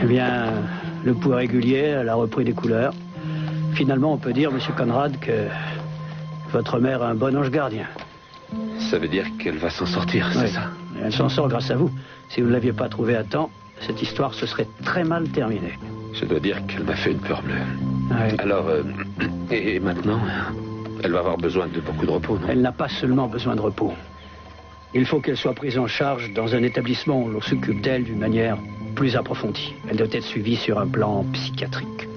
Eh bien, le pouls régulier, elle a repris des couleurs. Finalement, on peut dire, Monsieur Conrad, que votre mère a un bon ange gardien. Ça veut dire qu'elle va s'en sortir, c'est ça? Elle s'en sort grâce à vous. Si vous ne l'aviez pas trouvée à temps, cette histoire se serait très mal terminée. Je dois dire qu'elle m'a fait une peur bleue. Oui. Alors, et maintenant, elle va avoir besoin de beaucoup de repos, non? Elle n'a pas seulement besoin de repos. Il faut qu'elle soit prise en charge dans un établissement où l'on s'occupe d'elle d'une manière plus approfondie. Elle doit être suivie sur un plan psychiatrique.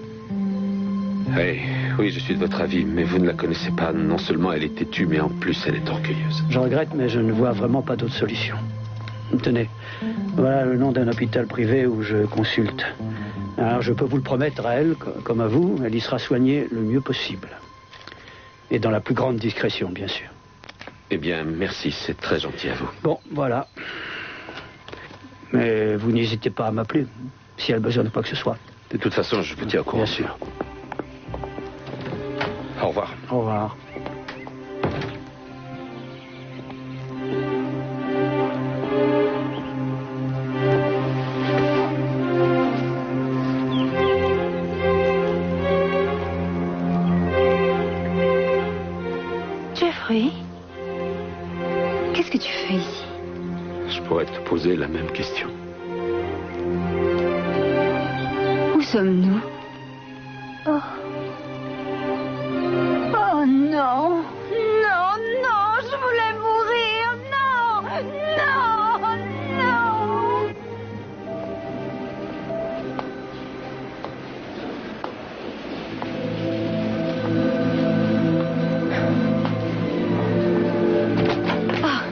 Oui, je suis de votre avis, mais vous ne la connaissez pas. Non seulement elle est têtue, mais en plus elle est orgueilleuse. Je regrette, mais je ne vois vraiment pas d'autre solution. Tenez, voilà le nom d'un hôpital privé où je consulte. Alors je peux vous le promettre à elle, comme à vous, elle y sera soignée le mieux possible. Et dans la plus grande discrétion, bien sûr. Eh bien, merci, c'est très gentil à vous. Bon, voilà. Mais vous n'hésitez pas à m'appeler, si elle a besoin de quoi que ce soit. De toute façon, je vous tiens au courant. Bien sûr. Au revoir. Au revoir. Jeffrey, qu'est-ce que tu fais ici? Je pourrais te poser la même question. Où sommes-nous? Oh. Oh non! Non, non, je voulais mourir! Non! Non! Non! Ah,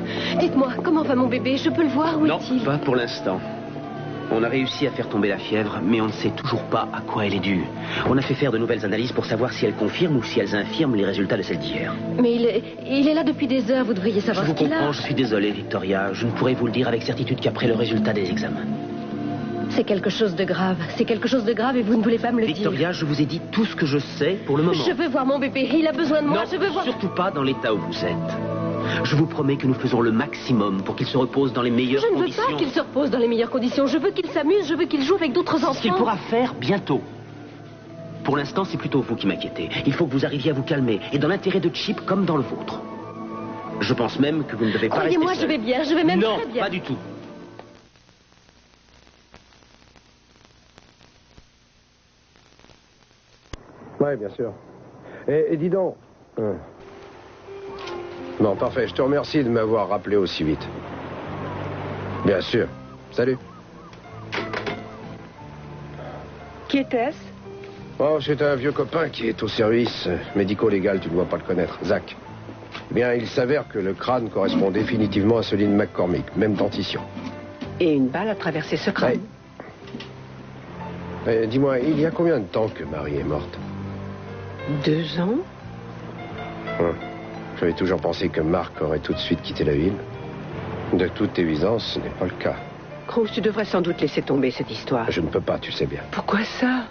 dites-moi, comment va mon bébé? Je peux le voir? Où est-il? Non, pas pour l'instant. On a réussi à faire tomber la fièvre, mais on ne sait toujours pas à quoi elle est due. On a fait faire de nouvelles analyses pour savoir si elles confirment ou si elles infirment les résultats de celles d'hier. Mais il est là depuis des heures, vous devriez savoir Je ce vous qu'il a. comprends, je suis désolé, Victoria. Je ne pourrai vous le dire avec certitude qu'après le résultat des examens. C'est quelque chose de grave. C'est quelque chose de grave et vous ne voulez pas me le Victoria, je vous ai dit tout ce que je sais pour le moment. dire. Je veux voir mon bébé. Il a besoin de moi. Non, Je veux voir... surtout pas dans l'état où vous êtes. Je vous promets que nous faisons le maximum pour qu'il se repose dans les meilleures Je ne veux conditions. pas qu'il se repose dans les meilleures conditions. Je veux qu'il s'amuse. Je veux qu'il joue avec d'autres enfants. Ce qu'il pourra faire bientôt. Pour l'instant, c'est plutôt vous qui m'inquiétez. Il faut que vous arriviez à vous calmer. Et dans l'intérêt de Chip comme dans le vôtre. Je pense même que vous ne devez pas rester Croyez-moi, seul. je vais bien. Je vais même non, très bien. pas du tout. Oui, bien sûr. Et dis donc... Bon, parfait. Je te remercie de m'avoir rappelé aussi vite. Bien sûr. Salut. Qui était-ce? Oh, c'est un vieux copain qui est au service médico-légal. Tu ne dois pas le connaître. Zach. Eh bien, il s'avère que le crâne correspond définitivement à celui de McCormick. Même dentition. Et une balle a traversé ce crâne. Ouais. Dis-moi, il y a combien de temps que Marie est morte? 2 ans? J'avais toujours pensé que Marc aurait tout de suite quitté la ville. De toute évidence, ce n'est pas le cas. Cruz, tu devrais sans doute laisser tomber cette histoire. Je ne peux pas, tu sais bien. Pourquoi ça?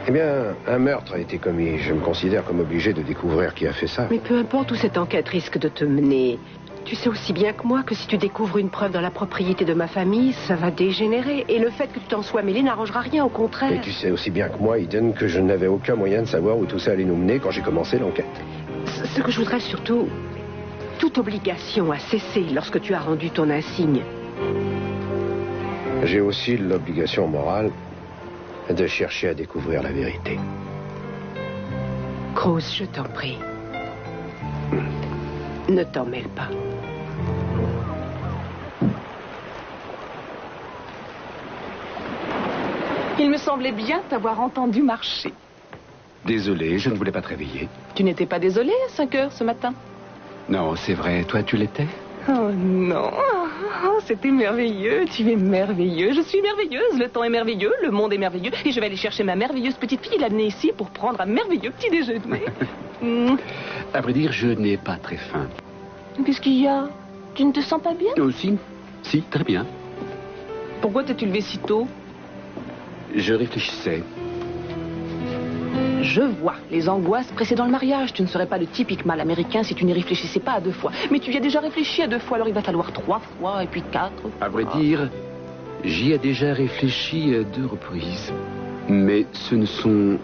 Eh bien, un meurtre a été commis. Je me considère comme obligé de découvrir qui a fait ça. Mais peu importe où cette enquête risque de te mener. Tu sais aussi bien que moi que si tu découvres une preuve dans la propriété de ma famille, ça va dégénérer. Et le fait que tu t'en sois mêlé n'arrangera rien, au contraire. Et tu sais aussi bien que moi, Eden, que je n'avais aucun moyen de savoir où tout ça allait nous mener quand j'ai commencé l'enquête. Ce que je voudrais surtout... Toute obligation a cessé lorsque tu as rendu ton insigne. J'ai aussi l'obligation morale de chercher à découvrir la vérité. Cruz, je t'en prie. Ne t'en mêle pas. Il me semblait bien t'avoir entendu marcher. Désolé, je ne voulais pas te réveiller. Tu n'étais pas désolé à 5 heures ce matin? Non, c'est vrai. Toi, tu l'étais? Oh non. Oh, c'était merveilleux. Tu es merveilleux. Je suis merveilleuse. Le temps est merveilleux. Le monde est merveilleux. Et je vais aller chercher ma merveilleuse petite fille et l'amener ici pour prendre un merveilleux petit déjeuner. À vrai dire, je n'ai pas très faim. Qu'est-ce qu'il y a? Tu ne te sens pas bien? Aussi? Si, très bien. Pourquoi t'es-tu levé si tôt? Je réfléchissais. Je vois les angoisses précédant le mariage. Tu ne serais pas le typique mâle américain si tu n'y réfléchissais pas à 2 fois. Mais tu y as déjà réfléchi à 2 fois, alors il va falloir 3 fois, et puis 4. À vrai dire, j'y ai déjà réfléchi à 2 reprises. Mais ce ne sont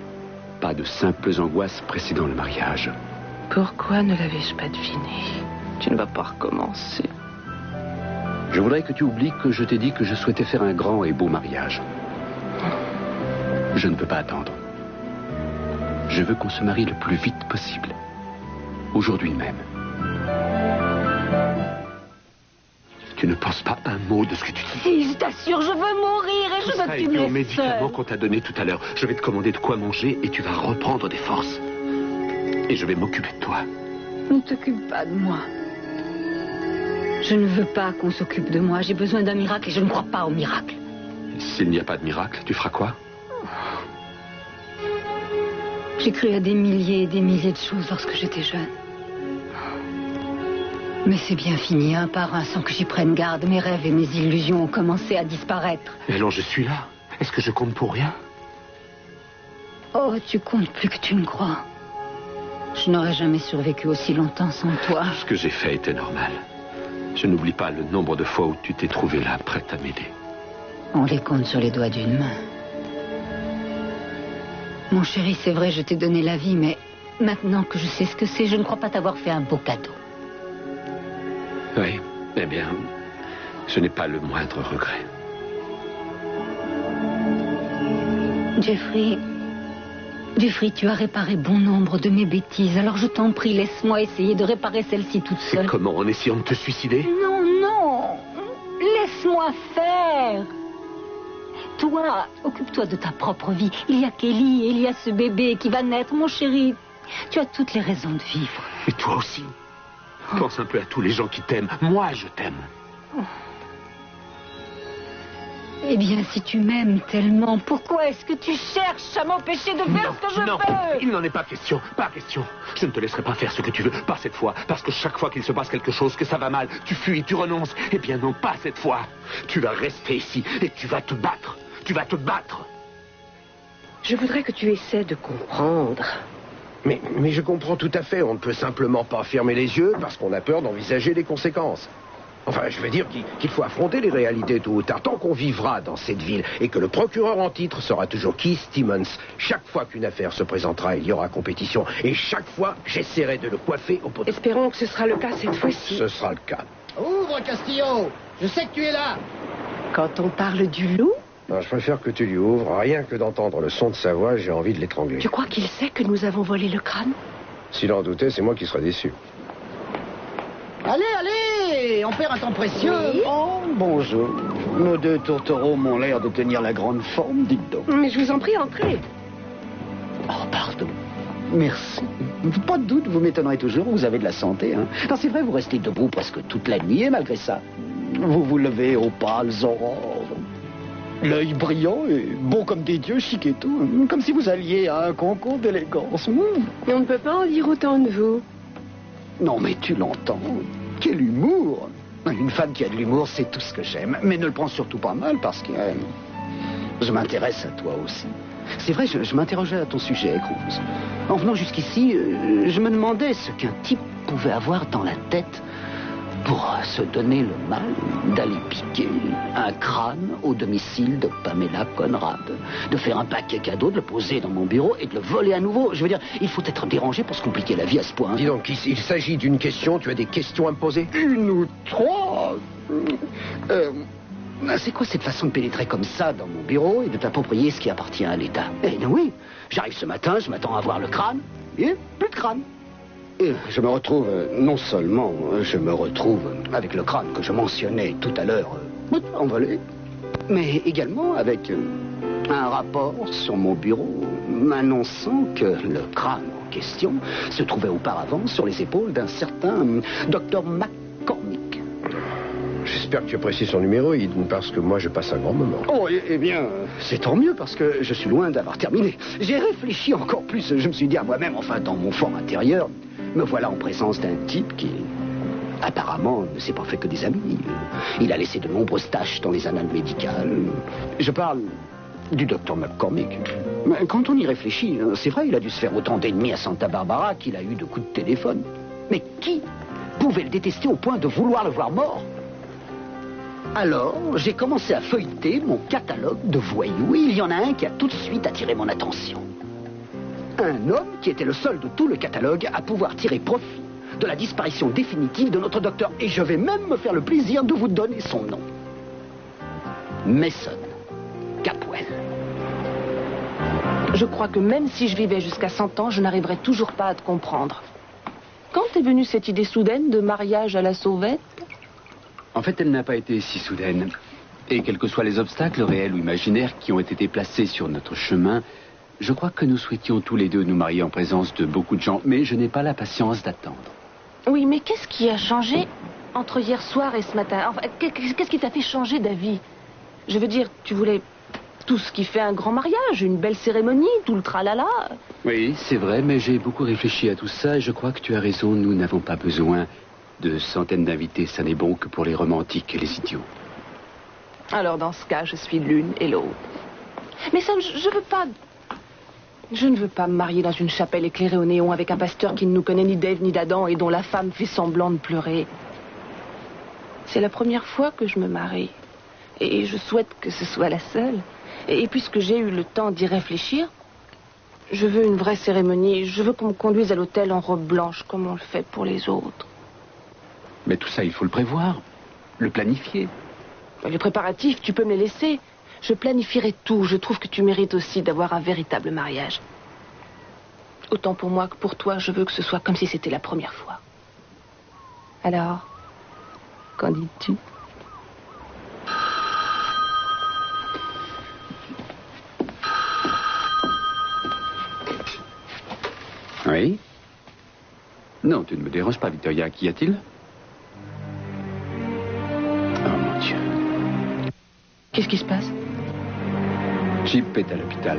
pas de simples angoisses précédant le mariage. Pourquoi ne l'avais-je pas deviné? Tu ne vas pas recommencer. Je voudrais que tu oublies que je t'ai dit que je souhaitais faire un grand et beau mariage. Je ne peux pas attendre. Je veux qu'on se marie le plus vite possible. Aujourd'hui même. Tu ne penses pas un mot de ce que tu dis. Si, je t'assure, je veux mourir et je veux que tu me au laisses médicament seule. qu'on t'a donné tout à l'heure. Je vais te commander de quoi manger et tu vas reprendre des forces. Et je vais m'occuper de toi. Ne t'occupe pas de moi. Je ne veux pas qu'on s'occupe de moi. J'ai besoin d'un miracle et je ne crois pas au miracle. S'il n'y a pas de miracle, tu feras quoi? J'ai cru à des milliers et des milliers de choses lorsque j'étais jeune. Mais c'est bien fini, un par un, sans que j'y prenne garde. Mes rêves et mes illusions ont commencé à disparaître. Et alors je suis là. Est-ce que je compte pour rien? Oh, tu comptes plus que tu ne crois. Je n'aurais jamais survécu aussi longtemps sans toi. Ce que j'ai fait était normal. Je n'oublie pas le nombre de fois où tu t'es trouvé là, prête à m'aider. On les compte sur les doigts d'une main. Mon chéri, c'est vrai, je t'ai donné la vie, mais maintenant que je sais ce que c'est, je ne crois pas t'avoir fait un beau cadeau. Oui, eh bien, ce n'est pas le moindre regret. Jeffrey, tu as réparé bon nombre de mes bêtises, alors je t'en prie, laisse-moi essayer de réparer celle-ci toute seule. Comment, en essayant de te suicider? Non, laisse-moi faire. Toi, occupe-toi de ta propre vie. Il y a Kelly et il y a ce bébé qui va naître, mon chéri. Tu as toutes les raisons de vivre. Et toi aussi. Pense un peu à tous les gens qui t'aiment. Moi, je t'aime. Eh bien, si tu m'aimes tellement, pourquoi est-ce que tu cherches à m'empêcher de faire ce que je veux? Il n'en est pas question, pas question. Je ne te laisserai pas faire ce que tu veux, pas cette fois. Parce que chaque fois qu'il se passe quelque chose, que ça va mal, tu fuis, tu renonces. Eh bien non, pas cette fois. Tu vas rester ici et tu vas te battre. Tu vas te battre. Je voudrais que tu essaies de comprendre. Mais je comprends tout à fait. On ne peut simplement pas fermer les yeux parce qu'on a peur d'envisager les conséquences. Enfin, je veux dire qu'il faut affronter les réalités tôt ou tard. Tant qu'on vivra dans cette ville et que le procureur en titre sera toujours Keith Stevens, chaque fois qu'une affaire se présentera, il y aura compétition. Et chaque fois, j'essaierai de le coiffer au poteau. Espérons que ce sera le cas cette fois-ci. Ce sera le cas. Ouvre, Castillo! Je sais que tu es là! Quand on parle du loup, Non, je préfère que tu lui ouvres. Rien que d'entendre le son de sa voix, j'ai envie de l'étrangler. tu crois qu'il sait que nous avons volé le crâne? S'il en doutait, c'est moi qui serais déçu. Allez! On perd un temps précieux! Oui. Oh, bonjour. Nos 2 tourtereaux m'ont l'air de tenir la grande forme, dites donc. Mais je vous en prie, entrez. Oh, pardon. Merci. Pas de doute, vous m'étonnerez toujours, vous avez de la santé. Hein. Non, c'est vrai, vous restez debout presque toute la nuit, et malgré ça, vous vous levez aux pâles aurores. L'œil brillant et beau comme des dieux, chic et tout. Comme si vous alliez à un concours d'élégance. Mais on ne peut pas en dire autant de vous. Non, mais tu l'entends. Quel humour! Une femme qui a de l'humour, c'est tout ce que j'aime. Mais ne le prends surtout pas mal parce que je m'intéresse à toi aussi. C'est vrai, je m'interrogeais à ton sujet, Cruz. En venant jusqu'ici, je me demandais ce qu'un type pouvait avoir dans la tête pour se donner le mal d'aller piquer un crâne au domicile de Pamela Conrad, de faire un paquet cadeau, de le poser dans mon bureau et de le voler à nouveau. Je veux dire, il faut être dérangé pour se compliquer la vie à ce point. Dis donc, il s'agit d'une question, tu as des questions à me poser? 1 ou 3. C'est quoi cette façon de pénétrer comme ça dans mon bureau et de t'approprier ce qui appartient à l'État? Eh bien oui, j'arrive ce matin, je m'attends à voir le crâne, et plus de crâne. Et je me retrouve, non seulement je me retrouve avec le crâne que je mentionnais tout à l'heure, envolé, mais également avec un rapport sur mon bureau m'annonçant que le crâne en question se trouvait auparavant sur les épaules d'un certain Dr. McCormick. J'espère que tu apprécies son numéro, Eden, parce que moi, je passe un grand moment. Oh, eh bien, c'est tant mieux, parce que je suis loin d'avoir terminé. J'ai réfléchi encore plus. Je me suis dit à moi-même, enfin, dans mon fort intérieur, me voilà en présence d'un type qui, apparemment, ne s'est pas fait que des amis. Il a laissé de nombreuses taches dans les annales médicales. Je parle du docteur McCormick. Mais quand on y réfléchit, c'est vrai, il a dû se faire autant d'ennemis à Santa Barbara qu'il a eu de coups de téléphone. Mais qui pouvait le détester au point de vouloir le voir mort? Alors, j'ai commencé à feuilleter mon catalogue de voyous et il y en a un qui a tout de suite attiré mon attention. Un homme qui était le seul de tout le catalogue à pouvoir tirer profit de la disparition définitive de notre docteur. Et je vais même me faire le plaisir de vous donner son nom. Mason Capwell. Je crois que même si je vivais jusqu'à 100 ans, je n'arriverais toujours pas à te comprendre. Quand est venue cette idée soudaine de mariage à la sauvette? En fait, elle n'a pas été si soudaine. Et quels que soient les obstacles, réels ou imaginaires, qui ont été placés sur notre chemin, je crois que nous souhaitions tous les deux nous marier en présence de beaucoup de gens, mais je n'ai pas la patience d'attendre. Oui, mais qu'est-ce qui a changé entre hier soir et ce matin? Enfin, qu'est-ce qui t'a fait changer d'avis? Je veux dire, tu voulais tout ce qui fait un grand mariage, une belle cérémonie, tout le tralala. Oui, c'est vrai, mais j'ai beaucoup réfléchi à tout ça et je crois que tu as raison, nous n'avons pas besoin de centaines d'invités, ça n'est bon que pour les romantiques et les idiots. Alors dans ce cas, je suis l'une et l'autre. Mais ça, je veux pas... Je ne veux pas me marier dans une chapelle éclairée au néon avec un pasteur qui ne nous connaît ni d'Ève ni d'Adam et dont la femme fait semblant de pleurer. C'est la première fois que je me marie. Et je souhaite que ce soit la seule. Et puisque j'ai eu le temps d'y réfléchir, je veux une vraie cérémonie. Je veux qu'on me conduise à l'hôtel en robe blanche, comme on le fait pour les autres. Mais tout ça, il faut le prévoir, le planifier. Les préparatifs, tu peux me les laisser. Je planifierai tout. Je trouve que tu mérites aussi d'avoir un véritable mariage. Autant pour moi que pour toi, je veux que ce soit comme si c'était la première fois. Alors, qu'en dis-tu? Oui? Non, tu ne me déranges pas, Victoria. Qu'y a-t-il? Oh, mon Dieu. Qu'est-ce qui se passe? Chip est à l'hôpital.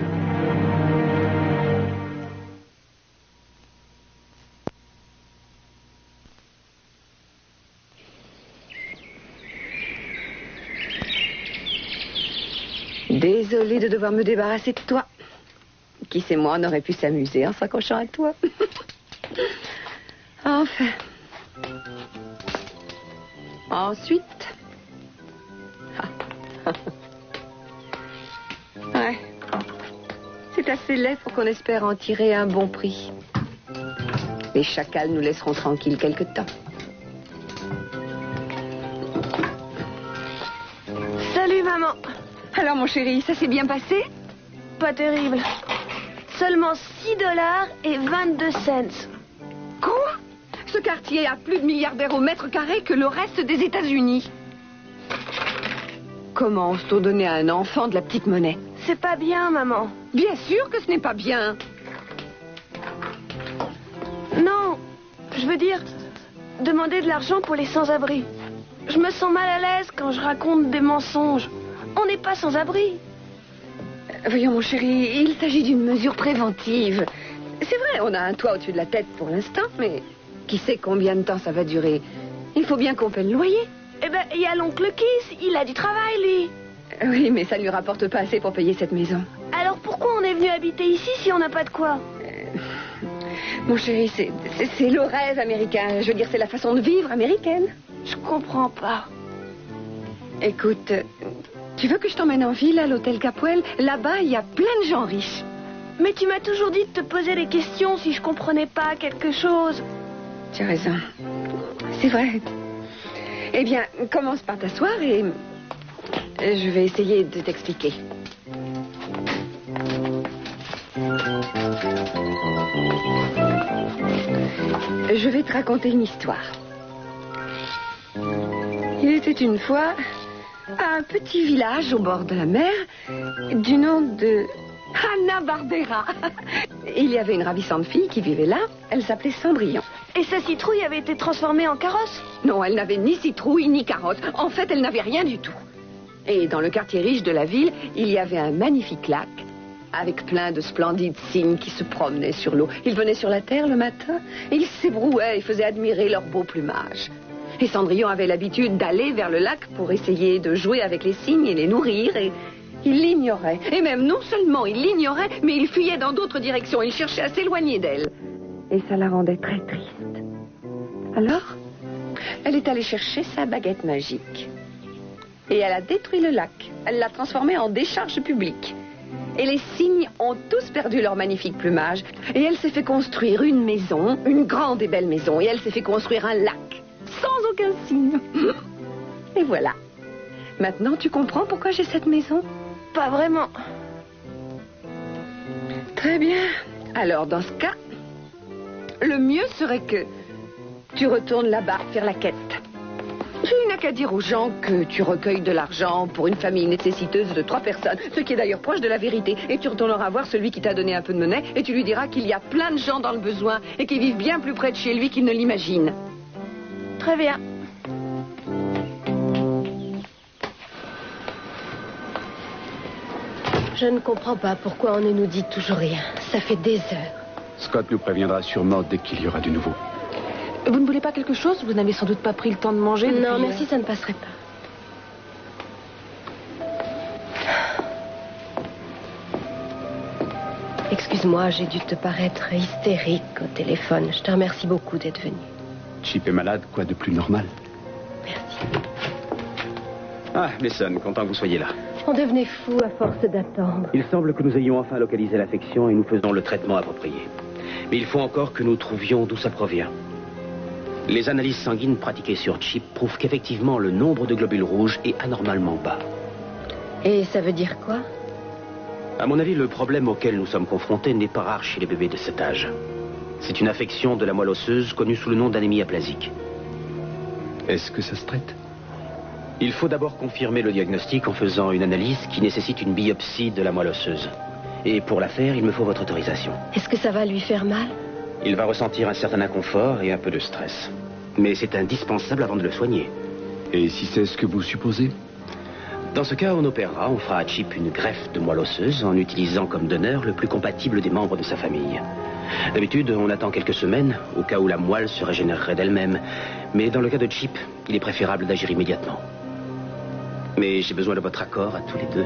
Désolée de devoir me débarrasser de toi. Qui sait, moi, on aurait pu s'amuser en s'accrochant à toi. Enfin. Ensuite. Ouais. C'est assez laid pour qu'on espère en tirer un bon prix. Les chacals nous laisseront tranquilles quelque temps. Salut, maman. Alors, mon chéri, ça s'est bien passé? Pas terrible. Seulement $6 et 22 cents. Quoi? Ce quartier a plus de milliardaires au mètre carré que le reste des États-Unis. Comment ose-t-on donner à un enfant de la petite monnaie? C'est pas bien, maman. Bien sûr que ce n'est pas bien. Non, je veux dire, demander de l'argent pour les sans-abri. Je me sens mal à l'aise quand je raconte des mensonges. On n'est pas sans-abri. Voyons, mon chéri, il s'agit d'une mesure préventive. C'est vrai, on a un toit au-dessus de la tête pour l'instant, mais qui sait combien de temps ça va durer? Il faut bien qu'on paie le loyer. Eh ben, il y a l'oncle Kiss, il a du travail, lui. Oui, mais ça ne lui rapporte pas assez pour payer cette maison. Alors pourquoi on est venu habiter ici si on n'a pas de quoi? Mon chéri, c'est le rêve américain. Je veux dire, c'est la façon de vivre américaine. Je comprends pas. Écoute, tu veux que je t'emmène en ville, à l'hôtel Capwell? Là-bas, il y a plein de gens riches. Mais tu m'as toujours dit de te poser des questions si je comprenais pas quelque chose. Tu as raison. C'est vrai. Eh bien, commence par t'asseoir et je vais essayer de t'expliquer. Je vais te raconter une histoire. Il était une fois un petit village au bord de la mer du nom de Hanna-Barbera. Il y avait une ravissante fille qui vivait là. Elle s'appelait Cendrillon. Et sa citrouille avait été transformée en carrosse? Non, elle n'avait ni citrouille ni carotte. En fait, elle n'avait rien du tout. Et dans le quartier riche de la ville, il y avait un magnifique lac avec plein de splendides cygnes qui se promenaient sur l'eau. Ils venaient sur la terre le matin et ils s'ébrouaient et faisaient admirer leur beau plumage. Et Cendrillon avait l'habitude d'aller vers le lac pour essayer de jouer avec les cygnes et les nourrir. Et Il l'ignorait. Et même non seulement il l'ignorait, mais il fuyait dans d'autres directions. Il cherchait à s'éloigner d'elle. Et ça la rendait très triste. Alors, elle est allée chercher sa baguette magique. Et elle a détruit le lac. Elle l'a transformé en décharge publique. Et les cygnes ont tous perdu leur magnifique plumage. Et elle s'est fait construire une maison, une grande et belle maison. Et elle s'est fait construire un lac, sans aucun cygne. Et voilà. Maintenant, tu comprends pourquoi j'ai cette maison? Pas vraiment. Très bien. Alors, dans ce cas, le mieux serait que tu retournes là-bas faire la quête. Tu n'as qu'à dire aux gens que tu recueilles de l'argent pour une famille nécessiteuse de 3 personnes, ce qui est d'ailleurs proche de la vérité. Et tu retourneras voir celui qui t'a donné un peu de monnaie et tu lui diras qu'il y a plein de gens dans le besoin et qui vivent bien plus près de chez lui qu'il ne l'imagine. Très bien. Je ne comprends pas pourquoi on ne nous dit toujours rien. Ça fait des heures. Scott nous préviendra sûrement dès qu'il y aura du nouveau. Vous ne voulez pas quelque chose? Vous n'avez sans doute pas pris le temps de manger depuis... Non, merci, ça ne passerait pas. Excuse-moi, j'ai dû te paraître hystérique au téléphone. Je te remercie beaucoup d'être venu. Chip est malade, quoi de plus normal? Merci. Ah, Mason, content que vous soyez là. On devenait fou à force d'attendre. Il semble que nous ayons enfin localisé l'affection et nous faisons le traitement approprié. Mais il faut encore que nous trouvions d'où ça provient. Les analyses sanguines pratiquées sur Chip prouvent qu'effectivement le nombre de globules rouges est anormalement bas. Et ça veut dire quoi? À mon avis, le problème auquel nous sommes confrontés n'est pas rare chez les bébés de cet âge. C'est une affection de la moelle osseuse connue sous le nom d'anémie aplasique. Est-ce que ça se traite? Il faut d'abord confirmer le diagnostic en faisant une analyse qui nécessite une biopsie de la moelle osseuse. Et pour la faire, il me faut votre autorisation. Est-ce que ça va lui faire mal? Il va ressentir un certain inconfort et un peu de stress. Mais c'est indispensable avant de le soigner. Et si c'est ce que vous supposez? Dans ce cas, on opérera, on fera à Chip une greffe de moelle osseuse en utilisant comme donneur le plus compatible des membres de sa famille. D'habitude, on attend quelques semaines, au cas où la moelle se régénérerait d'elle-même. Mais dans le cas de Chip, il est préférable d'agir immédiatement. Mais j'ai besoin de votre accord à tous les deux.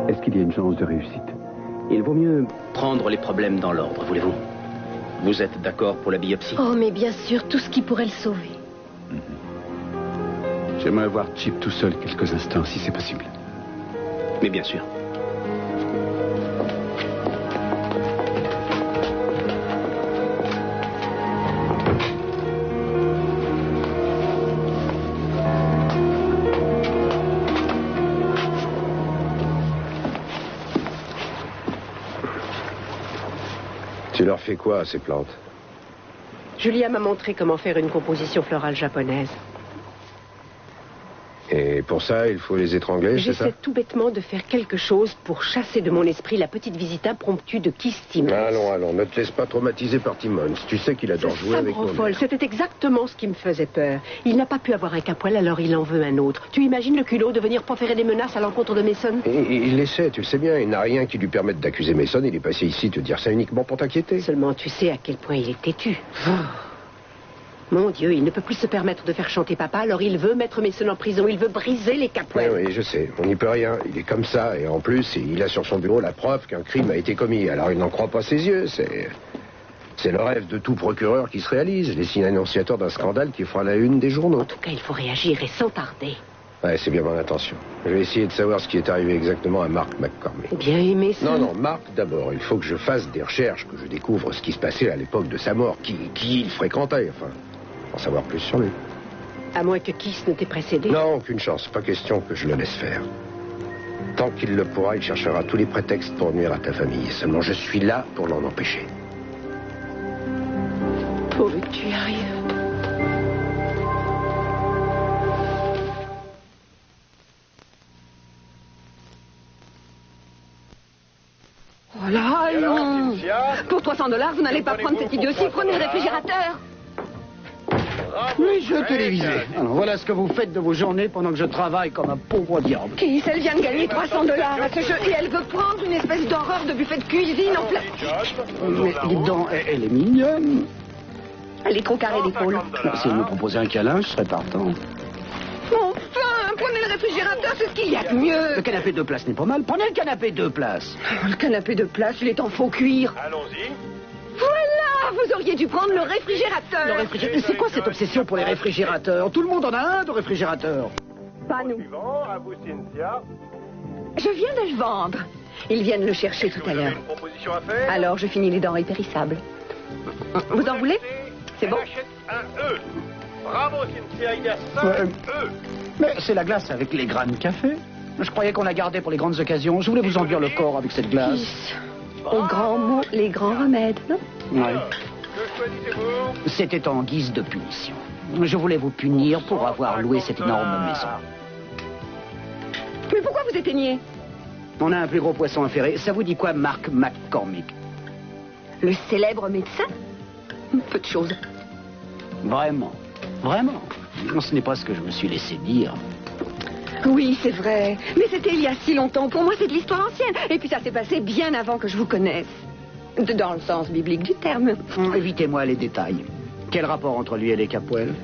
Est-ce qu'il y a une chance de réussite? Il vaut mieux prendre les problèmes dans l'ordre, voulez-vous? Vous êtes d'accord pour la biopsie? Oh, mais bien sûr, tout ce qui pourrait le sauver. J'aimerais voir Chip tout seul quelques instants, si c'est possible. Mais bien sûr. Tu leur fais quoi à ces plantes? Julia m'a montré comment faire une composition florale japonaise. Et pour ça, il faut les étrangler, c'est ça? J'essaie tout bêtement de faire quelque chose pour chasser de mon esprit la petite visite impromptue de Keith Timmons. Allons, ne te laisse pas traumatiser par Timmons. Tu sais qu'il adore jouer avec mon folle. C'était exactement ce qui me faisait peur. Il n'a pas pu avoir un capoil, alors il en veut un autre. Tu imagines le culot de venir proférer des menaces à l'encontre de Mason? Il l'essaie, tu le sais bien. Il n'a rien qui lui permette d'accuser Mason. Il est passé ici te dire ça uniquement pour t'inquiéter. Seulement, tu sais à quel point il est têtu. Mon Dieu, il ne peut plus se permettre de faire chanter papa, alors il veut mettre Mason en prison, il veut briser les capoelles. Oui, je sais, on n'y peut rien, il est comme ça, et en plus, il a sur son bureau la preuve qu'un crime a été commis, alors il n'en croit pas ses yeux, c'est le rêve de tout procureur qui se réalise, les signes annonciateurs d'un scandale qui fera la une des journaux. En tout cas, il faut réagir, et sans tarder. Ouais, c'est bien mon intention. Je vais essayer de savoir ce qui est arrivé exactement à Mark McCormick. Bien aimé ça. Non, Mark d'abord, il faut que je fasse des recherches, que je découvre ce qui se passait à l'époque de sa mort, qui il fréquentait, enfin... en savoir plus sur lui. À moins que Keith ne t'ait précédé. Non, aucune chance. Pas question que je le laisse faire. Tant qu'il le pourra, il cherchera tous les prétextes pour nuire à ta famille. Seulement, je suis là pour l'en empêcher. Pourvu que tu y arrives. Oh là, non. Pour $300, vous n'allez pas prendre cet idiotie. Prenez le réfrigérateur. Oui, jeux télévisés. Alors, voilà ce que vous faites de vos journées pendant que je travaille comme un pauvre diable. Keith, elle vient de gagner $300 à ce jeu et elle veut prendre une espèce d'horreur de buffet de cuisine en plastique. Mais dis donc, elle est mignonne. Elle est trop carrée d'épaule. Si elle me proposait un câlin, je serais partant. Enfin, prenez le réfrigérateur, c'est ce qu'il y a de mieux. Le canapé 2 places n'est pas mal. Prenez le canapé 2 places. Oh, le canapé de place, il est en faux cuir. Allons-y. Voilà, vous auriez dû prendre le réfrigérateur. Le réfrigérateur. C'est quoi cette obsession pour les réfrigérateurs? Tout le monde en a un de réfrigérateur. Pas nous. Suivant, à vous, Cynthia. Je viens de le vendre. Ils viennent le chercher tout à l'heure. Une proposition à faire. Alors, je finis les denrées périssables. Vous en voulez? C'est bon? Achète un E. Bravo, Cynthia, il y a 5 E. Mais c'est la glace avec les grains de café. Je croyais qu'on la gardait pour les grandes occasions. Je voulais vous enduire le corps avec cette glace. Aux grands mots, les grands remèdes, non? Ouais. Que choisissez-vous? C'était en guise de punition. Je voulais vous punir pour avoir loué cette énorme maison. Mais pourquoi vous éteignez? On a un plus gros poisson à ferrer. Ça vous dit quoi, Mark McCormick? Le célèbre médecin? Peu de choses. Vraiment. Vraiment. Non, ce n'est pas ce que je me suis laissé dire. Oui, c'est vrai. Mais c'était il y a si longtemps. Pour moi, c'est de l'histoire ancienne. Et puis ça s'est passé bien avant que je vous connaisse. Dans le sens biblique du terme. Évitez-moi les détails. Quel rapport entre lui et les Capwell?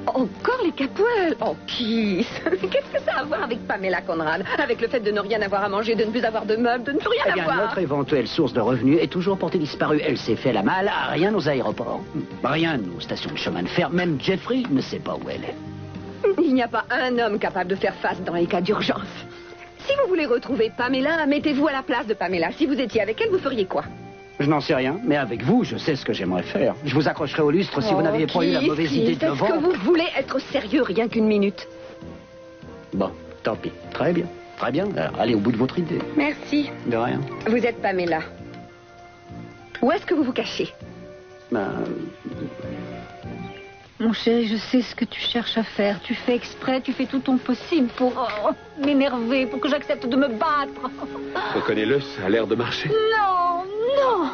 Encore les Capwell? Oh, Kiss. Qu'est-ce que ça a à voir avec Pamela Conrad? Avec le fait de ne rien avoir à manger, de ne plus avoir de meubles, de ne plus rien Eh bien, avoir? notre éventuelle source de revenus est toujours portée disparue. Elle s'est fait la malle, rien aux aéroports. Rien aux stations de chemin de fer. Même Jeffrey ne sait pas où elle est. Il n'y a pas un homme capable de faire face dans les cas d'urgence. Si vous voulez retrouver Pamela, mettez-vous à la place de Pamela. Si vous étiez avec elle, vous feriez quoi? Je n'en sais rien, mais avec vous, je sais ce que j'aimerais faire. Je vous accrocherai au lustre si vous n'aviez pas eu la mauvaise idée de le Est-ce vendre. que vous voulez être sérieux rien qu'une minute? Bon, tant pis. Très bien. Très bien. Alors, allez au bout de votre idée. Merci. De rien. Vous êtes Pamela. Où est-ce que vous vous cachez? Mon chéri, je sais ce que tu cherches à faire. Tu fais exprès, tu fais tout ton possible pour m'énerver, pour que j'accepte de me battre. Reconnais-le, ça a l'air de marcher. Non, non,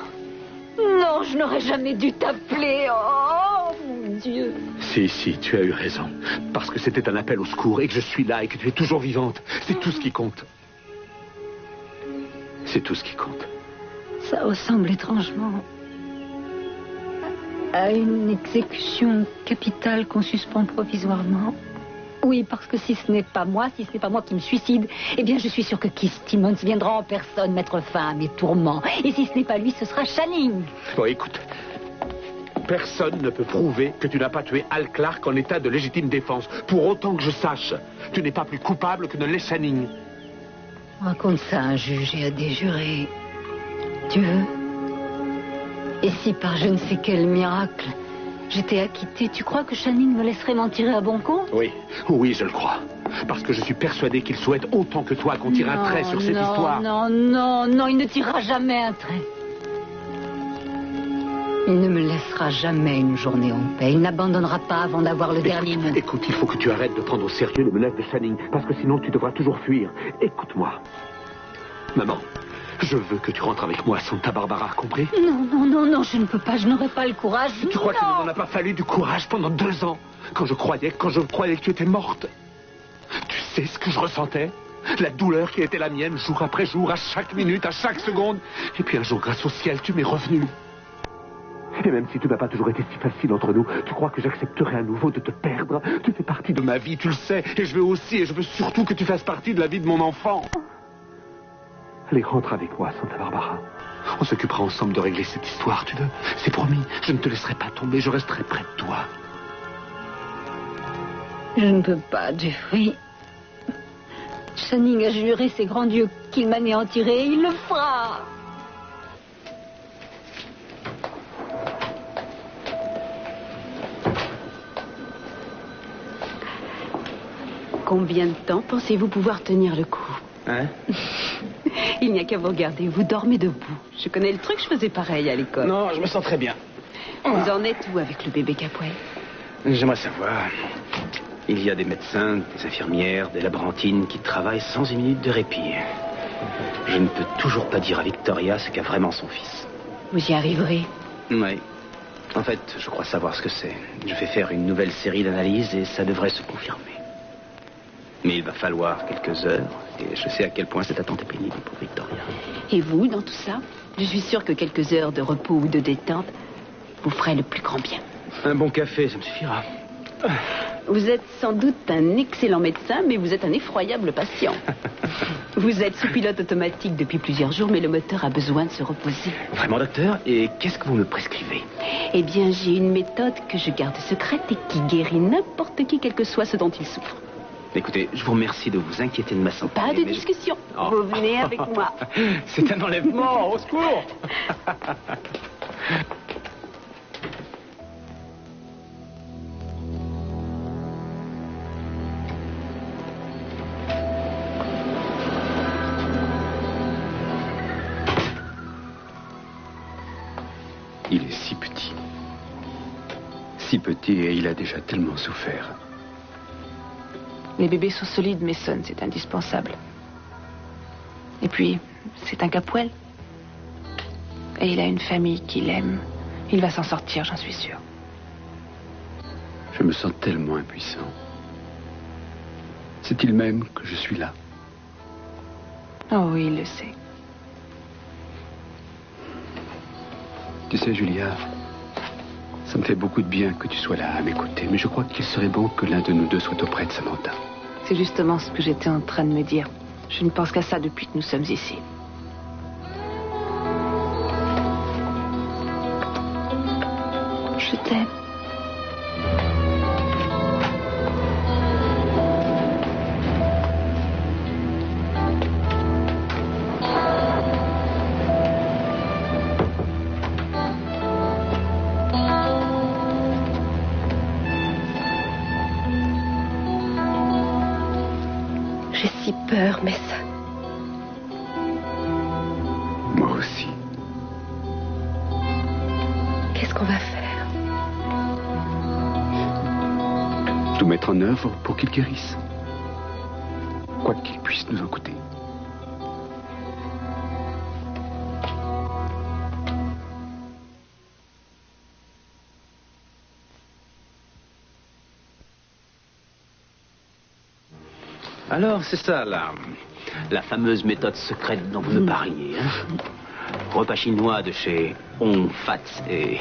non, je n'aurais jamais dû t'appeler. Oh, mon Dieu. Si, tu as eu raison. Parce que c'était un appel au secours et que je suis là et que tu es toujours vivante. C'est tout ce qui compte. C'est tout ce qui compte. Ça ressemble étrangement à une exécution capitale qu'on suspend provisoirement. Oui, parce que si ce n'est pas moi qui me suicide, eh bien je suis sûre que Keith Timmons viendra en personne mettre fin à mes tourments. Et si ce n'est pas lui, ce sera Channing. Bon, écoute. Personne ne peut prouver que tu n'as pas tué Al Clark en état de légitime défense. Pour autant que je sache, tu n'es pas plus coupable que ne l'est Channing. Raconte ça à un juge et à des jurés. Tu veux? Et si par je ne sais quel miracle, j'étais acquittée, tu crois que Channing me laisserait m'en tirer à bon compte? Oui, je le crois. Parce que je suis persuadé qu'il souhaite autant que toi qu'on tire un trait sur cette histoire. Non, il ne tirera jamais un trait. Il ne me laissera jamais une journée en paix. Il n'abandonnera pas avant d'avoir le dernier mot. Écoute, il faut que tu arrêtes de prendre au sérieux les menaces de Channing, parce que sinon tu devras toujours fuir. Écoute-moi. Maman, je veux que tu rentres avec moi à Santa Barbara, compris? Non, je ne peux pas, je n'aurai pas le courage. Tu crois qu'il ne m'en a pas fallu du courage pendant 2 ans, quand je croyais que tu étais morte? Tu sais ce que je ressentais? La douleur qui était la mienne jour après jour, à chaque minute, à chaque seconde. Et puis un jour, grâce au ciel, tu m'es revenu. Et même si tout n'a pas toujours été si facile entre nous, tu crois que j'accepterai à nouveau de te perdre? Tu fais partie de ma vie, tu le sais. Et je veux surtout que tu fasses partie de la vie de mon enfant. Allez, rentre avec moi, Santa Barbara. On s'occupera ensemble de régler cette histoire, tu veux? C'est promis, je ne te laisserai pas tomber, je resterai près de toi. Je ne peux pas, Jeffrey. Channing a juré ses grands dieux qu'il m'anéantirait et il le fera. Combien de temps pensez-vous pouvoir tenir le coup? Hein? Il n'y a qu'à vous regarder, vous dormez debout. Je connais le truc, je faisais pareil à l'école. Non, je me sens très bien. Vous en êtes où avec le bébé Capwell? J'aimerais savoir. Il y a des médecins, des infirmières, des laborantines qui travaillent sans une minute de répit. Je ne peux toujours pas dire à Victoria ce qu'a vraiment son fils. Vous y arriverez? Oui. En fait, je crois savoir ce que c'est. Je vais faire une nouvelle série d'analyses et ça devrait se confirmer. Mais il va falloir quelques heures, et je sais à quel point cette attente est pénible pour Victoria. Et vous, dans tout ça? Je suis sûre que quelques heures de repos ou de détente vous feraient le plus grand bien. Un bon café, ça me suffira. Vous êtes sans doute un excellent médecin, mais vous êtes un effroyable patient. Vous êtes sous pilote automatique depuis plusieurs jours, mais le moteur a besoin de se reposer. Vraiment, docteur? Et qu'est-ce que vous me prescrivez? Eh bien, j'ai une méthode que je garde secrète et qui guérit n'importe qui, quel que soit ce dont il souffre. Écoutez, je vous remercie de vous inquiéter de ma santé. Pas de discussion. Oh. Vous venez avec moi. C'est un enlèvement, au secours. Il est si petit. Si petit et il a déjà tellement souffert. Les bébés sont solides, Mason, c'est indispensable. Et puis, c'est un Capwell. Et il a une famille qui l'aime. Il va s'en sortir, j'en suis sûre. Je me sens tellement impuissant. C'est il même que je suis là. Oh oui, il le sait. Tu sais, Julia, ça me fait beaucoup de bien que tu sois là à m'écouter, mais je crois qu'il serait bon que l'un de nous deux soit auprès de Samantha. C'est justement ce que j'étais en train de me dire. Je ne pense qu'à ça depuis que nous sommes ici. Je t'aime. J'ai si peur, mais ça... Moi aussi. Qu'est-ce qu'on va faire? Tout mettre en œuvre pour qu'il guérisse. Quoi qu'il puisse nous en coûter. Alors, c'est ça, la fameuse méthode secrète dont vous me parliez. Hein? Repas chinois de chez Hong Fat et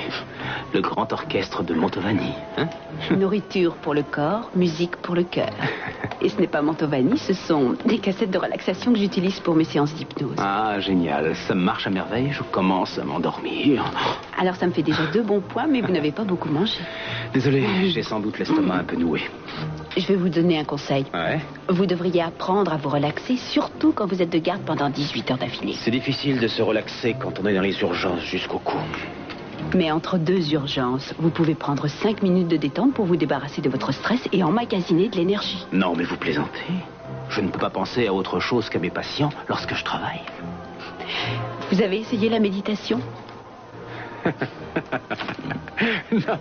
le grand orchestre de Mantovani. Hein? Nourriture pour le corps, musique pour le cœur. Et ce n'est pas Mantovani, ce sont des cassettes de relaxation que j'utilise pour mes séances d'hypnose. Ah, génial. Ça marche à merveille. Je commence à m'endormir. Alors ça me fait déjà 2 bons points, mais vous n'avez pas beaucoup mangé. Désolé, j'ai sans doute l'estomac un peu noué. Je vais vous donner un conseil. Ouais? Vous devriez apprendre à vous relaxer, surtout quand vous êtes de garde pendant 18 heures d'affilée. C'est difficile de se relaxer quand on est dans les urgences jusqu'au cou. Mais entre 2 urgences, vous pouvez prendre 5 minutes de détente pour vous débarrasser de votre stress et emmagasiner de l'énergie. Non, mais vous plaisantez. Je ne peux pas penser à autre chose qu'à mes patients lorsque je travaille. Vous avez essayé la méditation? Non,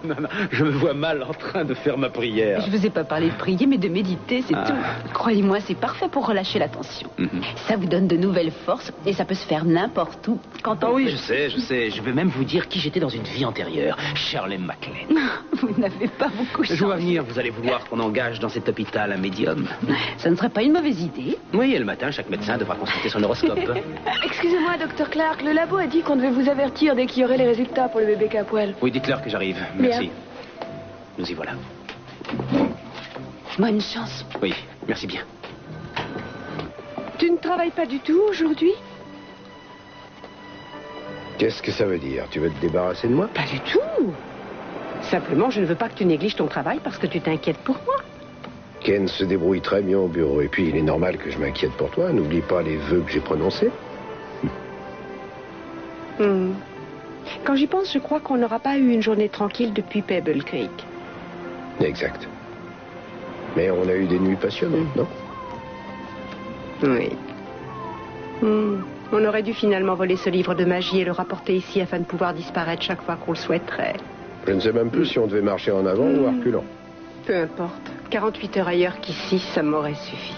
je me vois mal en train de faire ma prière. Je vous ai pas parlé de prier, mais de méditer, c'est tout. Croyez-moi, c'est parfait pour relâcher la tension. Ça vous donne de nouvelles forces et ça peut se faire n'importe où, quand on oui, peut. je sais. Je vais même vous dire qui j'étais dans une vie antérieure. Shirley MacLaine. Vous n'avez pas beaucoup changé. Je vois venir, vous allez vouloir qu'on engage dans cet hôpital un médium. Ça ne serait pas une mauvaise idée. Oui, et le matin, chaque médecin devra consulter son horoscope. Excusez-moi, Dr. Clark, le labo a dit qu'on devait vous avertir dès qu'il y aurait les résultats pour le bébé Capwell. Oui, dites-leur que j'arrive. Merci. Nous y voilà. Bonne chance. Oui, merci bien. Tu ne travailles pas du tout aujourd'hui? Qu'est-ce que ça veut dire? Tu veux te débarrasser de moi? Pas du tout. Simplement, je ne veux pas que tu négliges ton travail parce que tu t'inquiètes pour moi. Ken se débrouille très bien au bureau. Et puis, il est normal que je m'inquiète pour toi. N'oublie pas les vœux que j'ai prononcés. Quand j'y pense, je crois qu'on n'aura pas eu une journée tranquille depuis Pebble Creek. Exact. Mais on a eu des nuits passionnantes, non? Oui. On aurait dû finalement voler ce livre de magie et le rapporter ici afin de pouvoir disparaître chaque fois qu'on le souhaiterait. Je ne sais même plus si on devait marcher en avant ou en reculant. Peu importe. 48 heures ailleurs qu'ici, ça m'aurait suffi.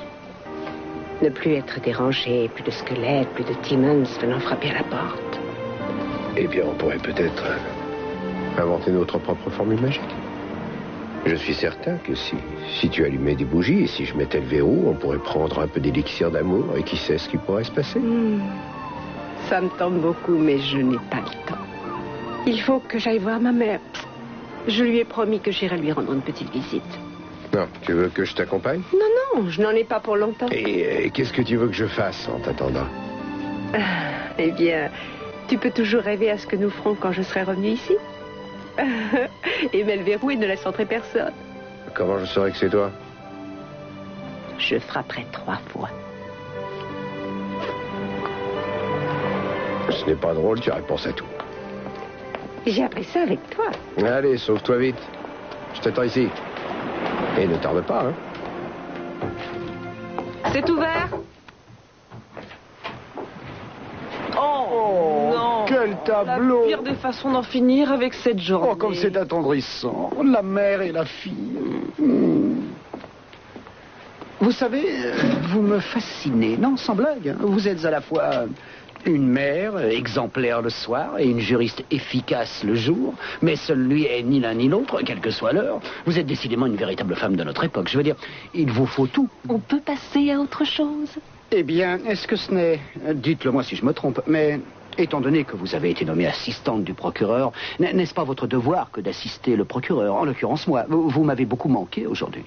Ne plus être dérangé, plus de squelettes, plus de Timmons venant frapper à la porte. Eh bien, on pourrait peut-être inventer notre propre formule magique. Je suis certain que si tu allumais des bougies et si je mettais le verrou, on pourrait prendre un peu d'élixir d'amour et qui sait ce qui pourrait se passer. Ça me tente beaucoup, mais je n'ai pas le temps. Il faut que j'aille voir ma mère. Je lui ai promis que j'irai lui rendre une petite visite. Non, tu veux que je t'accompagne? Non, non, je n'en ai pas pour longtemps. Et qu'est-ce que tu veux que je fasse en t'attendant? Eh bien, tu peux toujours rêver à ce que nous ferons quand je serai revenu ici. Et mets le verrou et ne laisse entrer personne. Comment je saurais que c'est toi? Je frapperai 3 fois. Ce n'est pas drôle, tu réponds à tout. J'ai appris ça avec toi. Allez, sauve-toi vite. Je t'attends ici. Et ne tarde pas, hein. C'est ouvert. Oh, non. Quel tableau! La pire des façons d'en finir avec cette journée. Oh, comme c'est attendrissant. La mère et la fille. Vous savez, vous me fascinez. Non, sans blague. Hein. Vous êtes à la fois une mère exemplaire le soir et une juriste efficace le jour, mais seul lui est ni l'un ni l'autre, quelle que soit l'heure. Vous êtes décidément une véritable femme de notre époque. Je veux dire, il vous faut tout. On peut passer à autre chose? Eh bien, est-ce que ce n'est... Dites-le moi si je me trompe, mais étant donné que vous avez été nommée assistante du procureur, n'est-ce pas votre devoir que d'assister le procureur? En l'occurrence, moi. Vous m'avez beaucoup manqué aujourd'hui.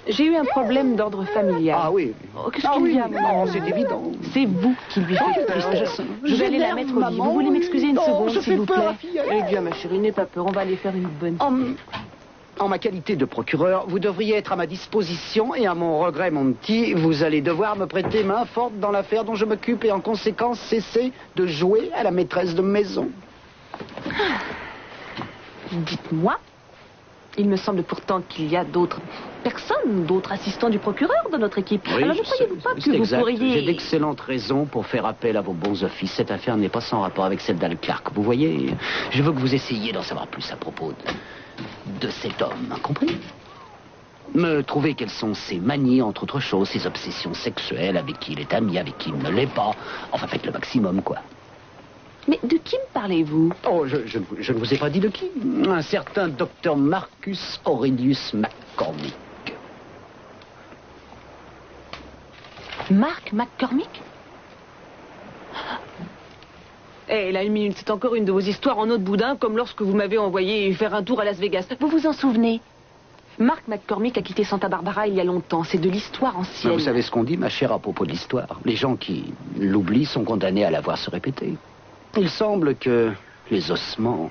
J'ai eu un problème d'ordre familial. Ah oui. Oh, qu'est-ce qu'il y a, maman? Non, c'est évident. C'est vous qui lui faites peur. Je vais aller la mettre au lit. Vous voulez m'excuser une seconde, s'il vous plaît? Eh bien, ma chérie, n'aie pas peur. On va aller faire une bonne... En ma qualité de procureur, vous devriez être à ma disposition et à mon regret, mon petit, vous allez devoir me prêter main forte dans l'affaire dont je m'occupe et en conséquence cesser de jouer à la maîtresse de maison. Dites-moi, il me semble pourtant qu'il y a d'autres personnes, d'autres assistants du procureur dans notre équipe. Oui, alors ne croyez-vous pas que vous pourriez... J'ai d'excellentes raisons pour faire appel à vos bons offices. Cette affaire n'est pas sans rapport avec celle d'Al Clark. Vous voyez, je veux que vous essayiez d'en savoir plus à propos de cet homme, compris? Me trouver quelles sont ses manies, entre autres choses, ses obsessions sexuelles, avec qui il est ami, avec qui il ne l'est pas. Enfin, faites le maximum, quoi. Mais de qui me parlez-vous? Oh, je ne vous ai pas dit de qui. Un certain docteur Marcus Aurelius McCormick. Mark McCormick? Eh, là, une minute, c'est encore une de vos histoires en eau de boudin, comme lorsque vous m'avez envoyé faire un tour à Las Vegas. Vous vous en souvenez? Mark McCormick a quitté Santa Barbara il y a longtemps. C'est de l'histoire ancienne. Vous savez ce qu'on dit, ma chère, à propos de l'histoire? Les gens qui l'oublient sont condamnés à la voir se répéter. Il semble que les ossements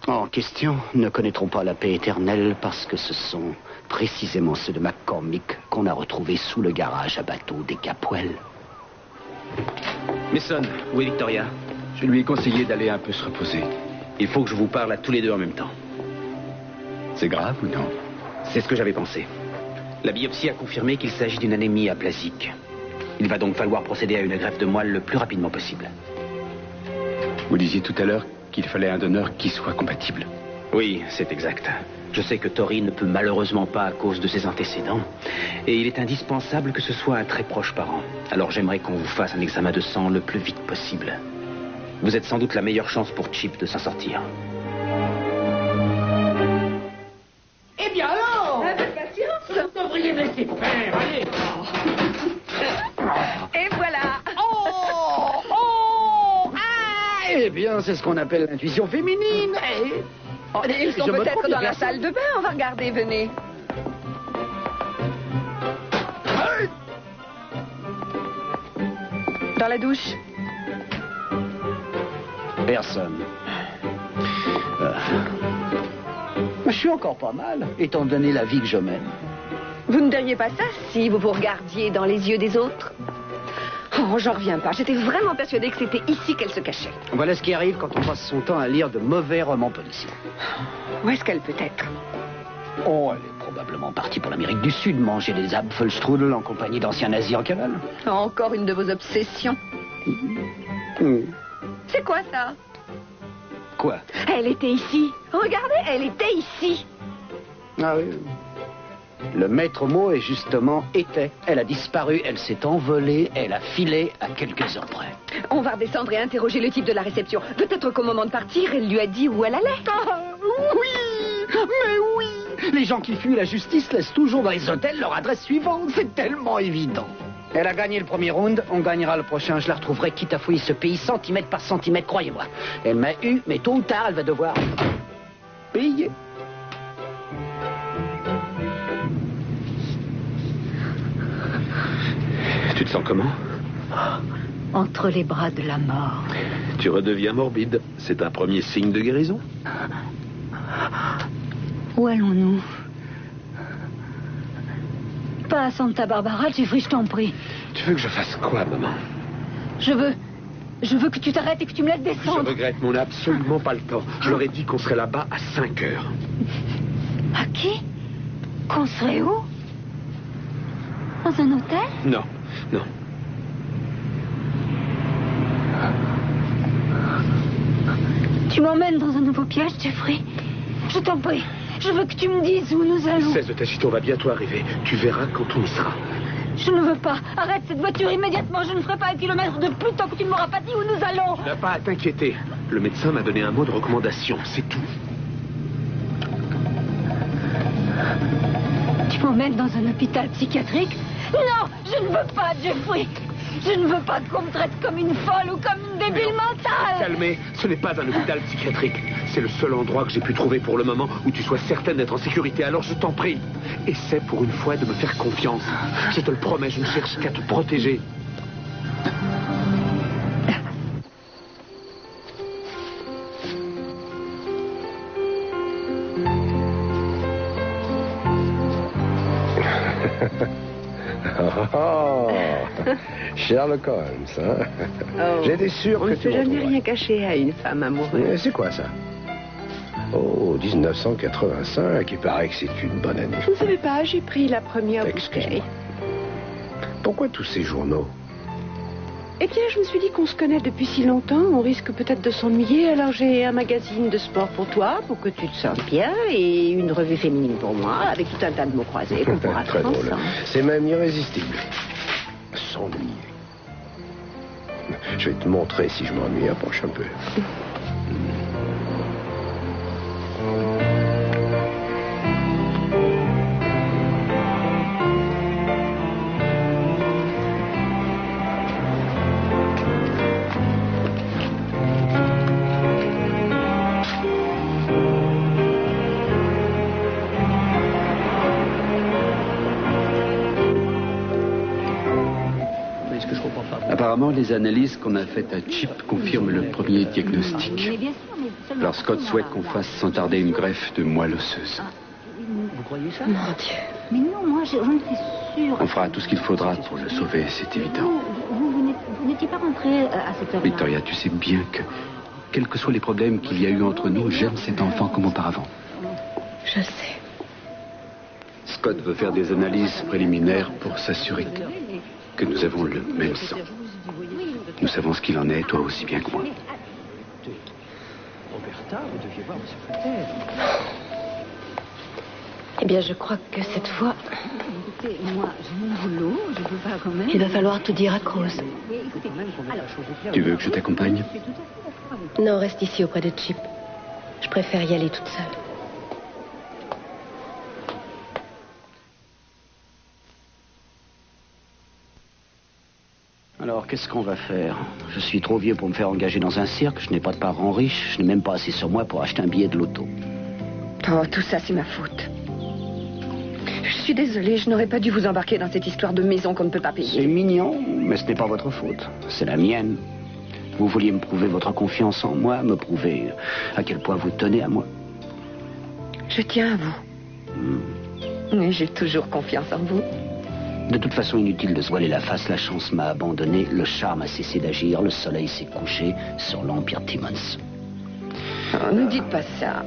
en question ne connaîtront pas la paix éternelle parce que ce sont précisément ceux de McCormick qu'on a retrouvés sous le garage à bateau des Capwell. Mason, où est Victoria? Je lui ai conseillé d'aller un peu se reposer. Il faut que je vous parle à tous les deux en même temps. C'est grave ou non? C'est ce que j'avais pensé. La biopsie a confirmé qu'il s'agit d'une anémie aplasique. Il va donc falloir procéder à une greffe de moelle le plus rapidement possible. Vous disiez tout à l'heure qu'il fallait un donneur qui soit compatible. Oui, c'est exact. Je sais que Tori ne peut malheureusement pas à cause de ses antécédents. Et il est indispensable que ce soit un très proche parent. Alors j'aimerais qu'on vous fasse un examen de sang le plus vite possible. Vous êtes sans doute la meilleure chance pour Chip de s'en sortir. Eh bien alors! Un peu de patience. Vous devriez me laisser faire, allez! Et voilà. Eh bien, c'est ce qu'on appelle l'intuition féminine. Ils sont peut-être dans la salle de bain. On va regarder, venez. Dans la douche. Personne. Je suis encore pas mal, étant donné la vie que je mène. Vous ne diriez pas ça si vous vous regardiez dans les yeux des autres? Oh, j'en reviens pas. J'étais vraiment persuadée que c'était ici qu'elle se cachait. Voilà ce qui arrive quand on passe son temps à lire de mauvais romans policiers. Où est-ce qu'elle peut être? Oh, elle est probablement partie pour l'Amérique du Sud, manger des Apfelstrudel en compagnie d'anciens nazis en cavale. Encore une de vos obsessions. C'est quoi ça? Quoi? Elle était ici. Regardez, elle était ici. Ah oui. Le maître mot est justement « était ». Elle a disparu, elle s'est envolée, elle a filé à quelques heures près. On va redescendre et interroger le type de la réception. Peut-être qu'au moment de partir, elle lui a dit où elle allait. Ah, oui! Mais oui! Les gens qui fuient la justice laissent toujours dans les hôtels leur adresse suivante. C'est tellement évident. Elle a gagné le premier round, on gagnera le prochain. Je la retrouverai quitte à fouiller ce pays centimètre par centimètre, croyez-moi. Elle m'a eu, mais tôt ou tard, elle va devoir payer. sens comment? Entre les bras de la mort. Tu redeviens morbide. C'est un premier signe de guérison. Où allons-nous? Pas à Santa Barbara, Jeffrey, je t'en prie. Tu veux que je fasse quoi, maman? Je veux que tu t'arrêtes et que tu me laisses descendre. Je regrette, mais on n'a absolument pas le temps. Je leur ai dit qu'on serait là-bas à 5 heures. À qui? Qu'on serait où? Dans un hôtel? Non, non. Tu m'emmènes dans un nouveau piège, Jeffrey? Je t'en prie. Je veux que tu me dises où nous allons. Cesse de t'agiter, on va bientôt arriver. Tu verras quand on y sera. Je ne veux pas. Arrête cette voiture immédiatement. Je ne ferai pas un kilomètre de plus tant que tu ne m'auras pas dit où nous allons. Tu n'as pas à t'inquiéter. Le médecin m'a donné un mot de recommandation, c'est tout. Tu m'emmènes dans un hôpital psychiatrique? Non, je ne veux pas, Jeffrey. Je ne veux pas qu'on me traite comme une folle ou comme une débile mentale. Calmez, ce n'est pas un hôpital psychiatrique. C'est le seul endroit que j'ai pu trouver pour le moment où tu sois certaine d'être en sécurité. Alors je t'en prie, essaie pour une fois de me faire confiance. Je te le promets, je ne cherche qu'à te protéger. Oh, Sherlock Holmes, hein? Oh, J'étais sûr on que ne tu peut jamais retrouverais. rien cacher à une femme amoureuse. C'est quoi ça? Oh, 1985, il paraît que c'est une bonne année. Vous ne savez pas, j'ai pris la première bouteille. Pourquoi tous ces journaux? Eh bien, je me suis dit qu'on se connaît depuis si longtemps, on risque peut-être de s'ennuyer, alors j'ai un magazine de sport pour toi, pour que tu te sentes bien, et une revue féminine pour moi, avec tout un tas de mots croisés qu'on pourra Très faire drôle. ensemble. C'est même irrésistible. S'ennuyer. Je vais te montrer si je m'ennuie. Approche un peu. Apparemment, les analyses qu'on a faites à Chip confirment le premier diagnostic. Alors Scott souhaite qu'on fasse sans tarder une greffe de moelle osseuse. Vous croyez ça? Mon Dieu. Mais non, moi, j'en suis sûre. On fera tout ce qu'il faudra pour le sauver, c'est évident. Vous n'étiez pas rentré à cette heure-là? Victoria, tu sais bien que, quels que soient les problèmes qu'il y a eu entre nous, j'aime cet enfant comme auparavant. Je sais. Scott veut faire des analyses préliminaires pour s'assurer que nous avons le même sang. Nous savons ce qu'il en est, toi aussi bien que moi. Roberta, vous deviez voir le secrétaire. Eh bien, je crois que cette fois, Écoutez, moi, j'ai mon boulot, je peux pas quand même... il va falloir tout dire à Cruz. Tu veux que je t'accompagne? Non, reste ici auprès de Chip. Je préfère y aller toute seule. Alors, qu'est-ce qu'on va faire? Je suis trop vieux pour me faire engager dans un cirque, je n'ai pas de parents riches, je n'ai même pas assez sur moi pour acheter un billet de loto. Oh, tout ça, c'est ma faute. Je suis désolée, je n'aurais pas dû vous embarquer dans cette histoire de maison qu'on ne peut pas payer. C'est mignon, mais ce n'est pas votre faute. C'est la mienne. Vous vouliez me prouver votre confiance en moi, me prouver à quel point vous tenez à moi. Je tiens à vous. Mais j'ai toujours confiance en vous. De toute façon, inutile de se voiler la face, la chance m'a abandonné, le charme a cessé d'agir, le soleil s'est couché sur l'Empire Timmons. Oh, ne dites pas ça.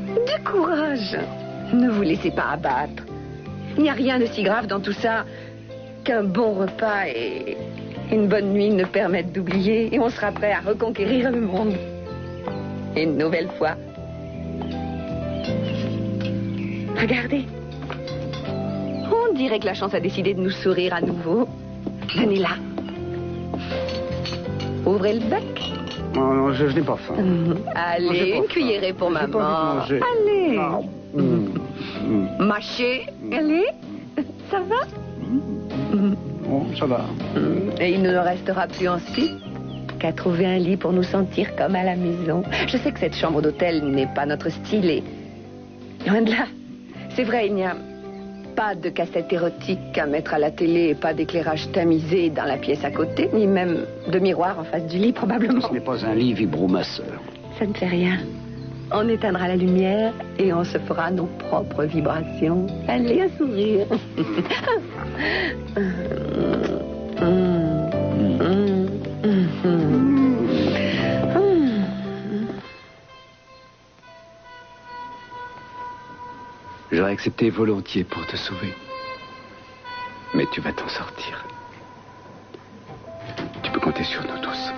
Du courage. Ne vous laissez pas abattre. Il n'y a rien de si grave dans tout ça qu'un bon repas et une bonne nuit ne permettent d'oublier et on sera prêt à reconquérir le monde. Et une nouvelle fois. Regardez. On dirait que la chance a décidé de nous sourire à nouveau. Donnez-la. Ouvrez le bec. Non, non, je n'ai pas faim. Allez, une cuillerée pour maman. Allez. Mâchez. Allez. Ça va? Bon, ça va. Et il ne nous restera plus ensuite qu'à trouver un lit pour nous sentir comme à la maison. Je sais que cette chambre d'hôtel n'est pas notre style et... Loin de là. C'est vrai, il n'y a Pas de cassette érotique à mettre à la télé et pas d'éclairage tamisé dans la pièce à côté, ni même de miroir en face du lit, probablement. Ce n'est pas un lit vibromasseur. Ça ne fait rien. On éteindra la lumière et on se fera nos propres vibrations. Allez, un sourire. J'aurais accepté volontiers pour te sauver. Mais tu vas t'en sortir. Tu peux compter sur nous tous.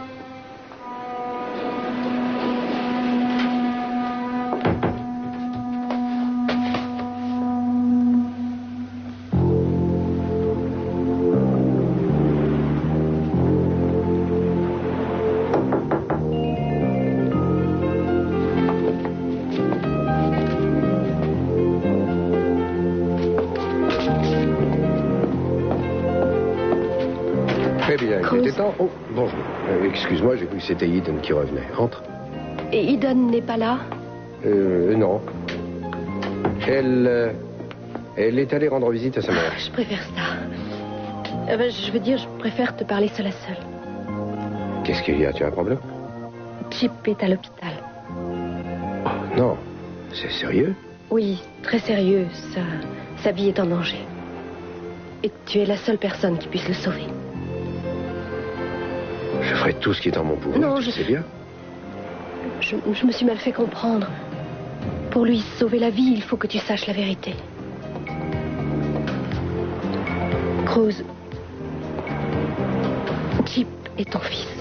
Très bien, il était temps. Oh, bonjour. Excuse-moi, j'ai cru que c'était Eden qui revenait. Entre. Et Eden n'est pas là? Non. Elle est allée rendre visite à sa mère. Je préfère ça. Je veux dire, je préfère te parler seul à seul. Qu'est-ce qu'il y a? Tu as un problème? Chip est à l'hôpital. Oh, non. C'est sérieux? Oui, très sérieux. Sa vie est en danger. Et tu es la seule personne qui puisse le sauver. Je ferai tout ce qui est en mon pouvoir. Non, tu sais bien. Je me suis mal fait comprendre. Pour lui sauver la vie, il faut que tu saches la vérité. Cruz, Chip est ton fils.